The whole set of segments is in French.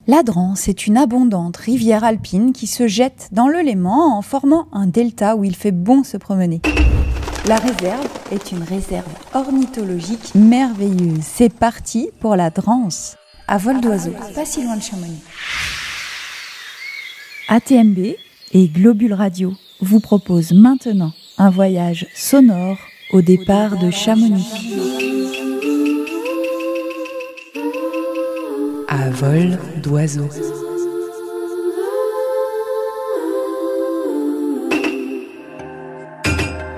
La Drance est une abondante rivière alpine qui se jette dans le Léman en formant un delta où il fait bon se promener. La réserve est une réserve ornithologique merveilleuse. C'est parti pour la Drance, à vol d'oiseau, pas si loin de Chamonix. ATMB et Globule Radio vous proposent maintenant un voyage sonore au départ de Chamonix. À vol d'oiseau.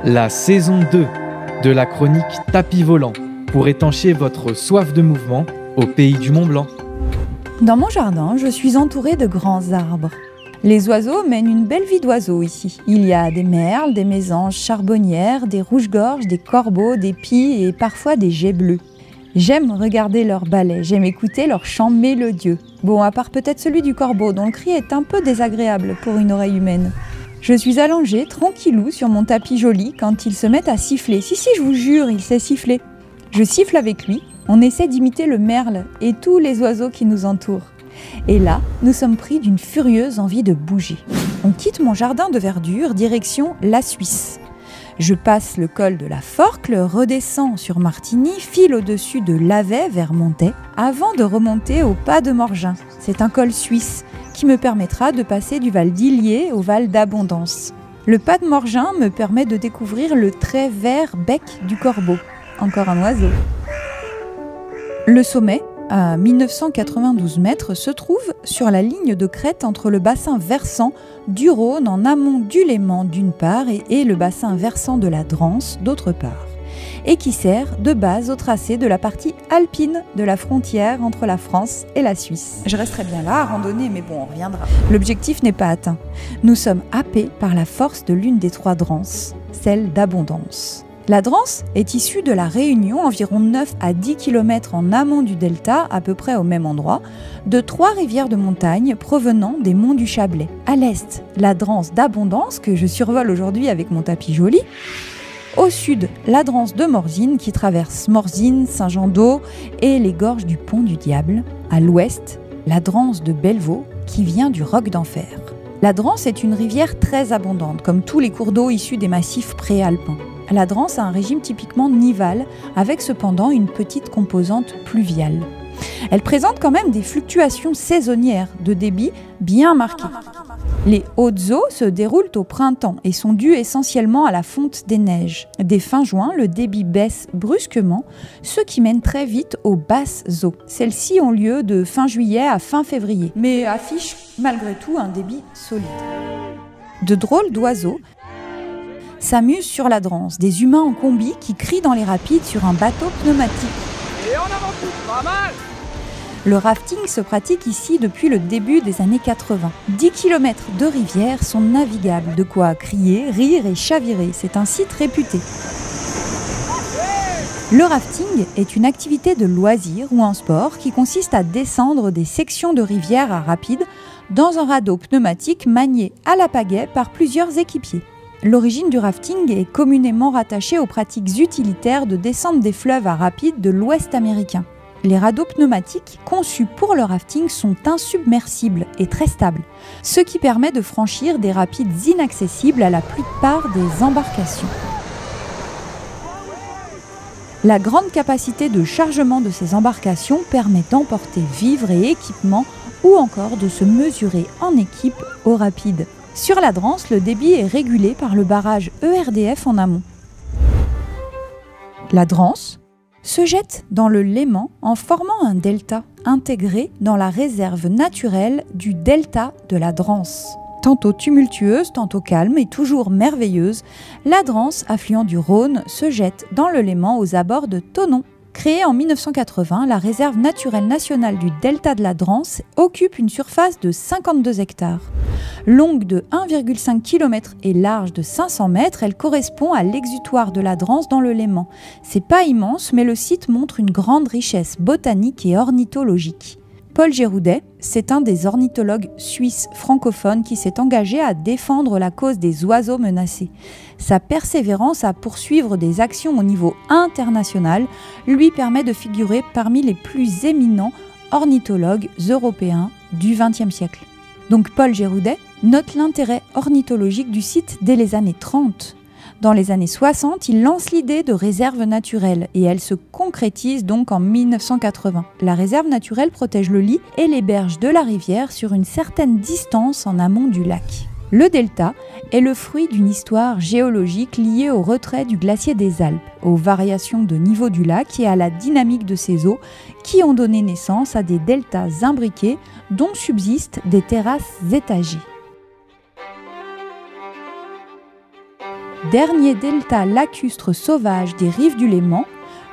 La saison 2 de la chronique Tapis volant pour étancher votre soif de mouvement au pays du Mont Blanc. Dans mon jardin, je suis entourée de grands arbres. Les oiseaux mènent une belle vie d'oiseaux ici. Il y a des merles, des mésanges charbonnières, des rouges-gorges, des corbeaux, des pies et parfois des geais bleus. J'aime regarder leurs balais, j'aime écouter leur chant mélodieux. Bon, à part peut-être celui du corbeau, dont le cri est un peu désagréable pour une oreille humaine. Je suis allongée, tranquillou, sur mon tapis joli quand ils se mettent à siffler. Si, je vous jure, il sait siffler. Je siffle avec lui, on essaie d'imiter le merle et tous les oiseaux qui nous entourent. Et là, nous sommes pris d'une furieuse envie de bouger. On quitte mon jardin de verdure, direction la Suisse. Je passe le col de la Forcle, redescends sur Martigny, file au-dessus de Lavey vers Montet, avant de remonter au Pas de Morgin. C'est un col suisse qui me permettra de passer du Val d'Illier au Val d'Abondance. Le Pas de Morgin me permet de découvrir le très vert bec du corbeau, encore un oiseau. Le sommet, à 1992 mètres, se trouve sur la ligne de crête entre le bassin versant du Rhône en amont du Léman d'une part et le bassin versant de la Drance d'autre part, et qui sert de base au tracé de la partie alpine de la frontière entre la France et la Suisse. Je resterai bien là à randonner, mais bon, on reviendra. L'objectif n'est pas atteint. Nous sommes happés par la force de l'une des trois Drances, celle d'Abondance. La Drance est issue de la réunion, environ 9 à 10 km en amont du delta, à peu près au même endroit, de trois rivières de montagne provenant des monts du Chablais. À l'est, la Drance d'Abondance, que je survole aujourd'hui avec mon tapis joli. Au sud, la Drance de Morzine, qui traverse Morzine, Saint-Jean-d'Eau et les gorges du Pont du Diable. À l'ouest, la Drance de Bellevaux, qui vient du Roc d'Enfer. La Drance est une rivière très abondante, comme tous les cours d'eau issus des massifs préalpins. La Drance a un régime typiquement nival, avec cependant une petite composante pluviale. Elle présente quand même des fluctuations saisonnières de débit bien marquées. Les hautes eaux se déroulent au printemps et sont dues essentiellement à la fonte des neiges. Dès fin juin, le débit baisse brusquement, ce qui mène très vite aux basses eaux. Celles-ci ont lieu de fin juillet à fin février, mais affichent malgré tout un débit solide. De drôles d'oiseaux s'amusent sur la Drance, des humains en combi qui crient dans les rapides sur un bateau pneumatique. Et en avant tout, pas mal! Le rafting se pratique ici depuis le début des années 80. 10 km de rivière sont navigables, de quoi crier, rire et chavirer. C'est un site réputé. Le rafting est une activité de loisir ou un sport qui consiste à descendre des sections de rivière à rapides dans un radeau pneumatique manié à la pagaie par plusieurs équipiers. L'origine du rafting est communément rattachée aux pratiques utilitaires de descente des fleuves à rapides de l'Ouest américain. Les radeaux pneumatiques conçus pour le rafting sont insubmersibles et très stables, ce qui permet de franchir des rapides inaccessibles à la plupart des embarcations. La grande capacité de chargement de ces embarcations permet d'emporter vivres et équipements ou encore de se mesurer en équipe aux rapides. Sur la Drance, le débit est régulé par le barrage ERDF en amont. La Drance se jette dans le Léman en formant un delta intégré dans la réserve naturelle du delta de la Drance. Tantôt tumultueuse, tantôt calme et toujours merveilleuse, la Drance, affluent du Rhône, se jette dans le Léman aux abords de Thonon. Créée en 1980, la réserve naturelle nationale du delta de la Drance occupe une surface de 52 hectares. Longue de 1,5 km et large de 500 mètres, elle correspond à l'exutoire de la Drance dans le Léman. C'est pas immense, mais le site montre une grande richesse botanique et ornithologique. Paul Géroudet, c'est un des ornithologues suisses francophones qui s'est engagé à défendre la cause des oiseaux menacés. Sa persévérance à poursuivre des actions au niveau international lui permet de figurer parmi les plus éminents ornithologues européens du XXe siècle. Donc Paul Géroudet note l'intérêt ornithologique du site dès les années 30. Dans les années 60, il lance l'idée de réserve naturelle et elle se concrétise donc en 1980. La réserve naturelle protège le lit et les berges de la rivière sur une certaine distance en amont du lac. Le delta est le fruit d'une histoire géologique liée au retrait du glacier des Alpes, aux variations de niveau du lac et à la dynamique de ses eaux qui ont donné naissance à des deltas imbriqués dont subsistent des terrasses étagées. Dernier delta lacustre sauvage des rives du Léman,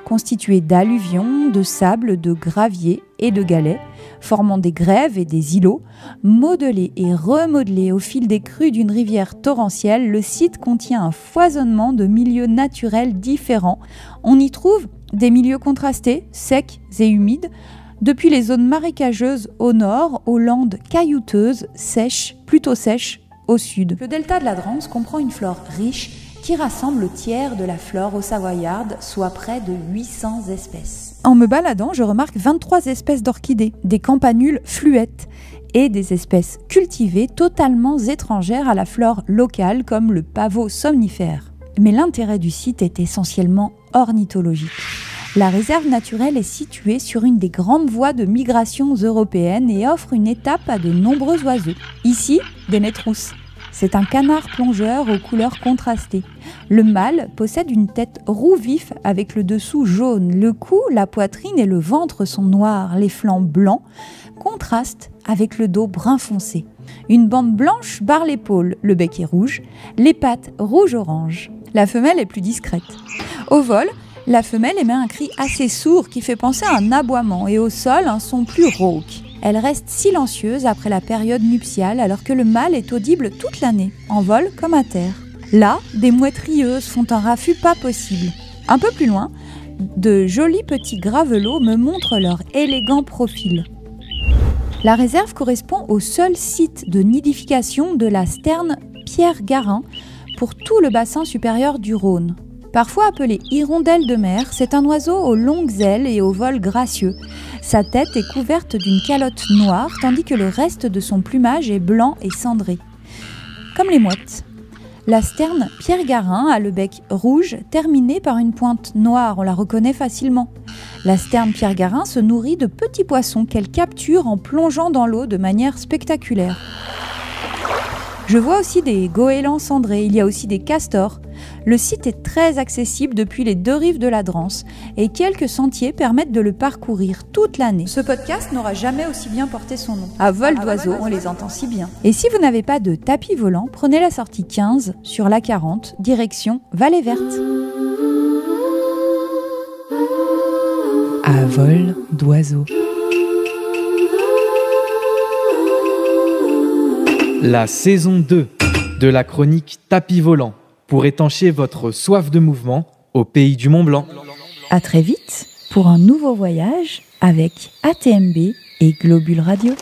constitué d'alluvions, de sable, de gravier et de galets, formant des grèves et des îlots, modelés et remodelés au fil des crues d'une rivière torrentielle, le site contient un foisonnement de milieux naturels différents. On y trouve des milieux contrastés, secs et humides, depuis les zones marécageuses au nord, aux landes caillouteuses, plutôt sèches, au sud. Le delta de la Drance comprend une flore riche qui rassemble le tiers de la flore haut-savoyarde, soit près de 800 espèces. En me baladant, je remarque 23 espèces d'orchidées, des campanules fluettes et des espèces cultivées totalement étrangères à la flore locale comme le pavot somnifère. Mais l'intérêt du site est essentiellement ornithologique. La réserve naturelle est située sur une des grandes voies de migration européennes et offre une étape à de nombreux oiseaux. Ici, des métrousses. C'est un canard plongeur aux couleurs contrastées. Le mâle possède une tête roux vif avec le dessous jaune. Le cou, la poitrine et le ventre sont noirs. Les flancs blancs contrastent avec le dos brun foncé. Une bande blanche barre l'épaule. Le bec est rouge. Les pattes rouge-orange. La femelle est plus discrète. Au vol, la femelle émet un cri assez sourd qui fait penser à un aboiement et au sol un son plus rauque. Elle reste silencieuse après la période nuptiale alors que le mâle est audible toute l'année, en vol comme à terre. Là, des mouettes rieuses font un raffut pas possible. Un peu plus loin, de jolis petits gravelots me montrent leur élégant profil. La réserve correspond au seul site de nidification de la sterne Pierre-Garin pour tout le bassin supérieur du Rhône. Parfois appelé hirondelle de mer, c'est un oiseau aux longues ailes et au vol gracieux. Sa tête est couverte d'une calotte noire, tandis que le reste de son plumage est blanc et cendré. Comme les mouettes. La sterne Pierre-Garin a le bec rouge, terminé par une pointe noire, on la reconnaît facilement. La sterne Pierre-Garin se nourrit de petits poissons qu'elle capture en plongeant dans l'eau de manière spectaculaire. Je vois aussi des goélands cendrés, il y a aussi des castors. Le site est très accessible depuis les deux rives de la Drance et quelques sentiers permettent de le parcourir toute l'année. Ce podcast n'aura jamais aussi bien porté son nom. À vol d'oiseaux, on les entend si bien. Et si vous n'avez pas de tapis volant, prenez la sortie 15 sur la 40, direction Vallée Verte. À vol d'oiseaux. La saison 2 de la chronique Tapis volant pour étancher votre soif de mouvement au pays du Mont Blanc. À très vite pour un nouveau voyage avec ATMB et Globule Radio.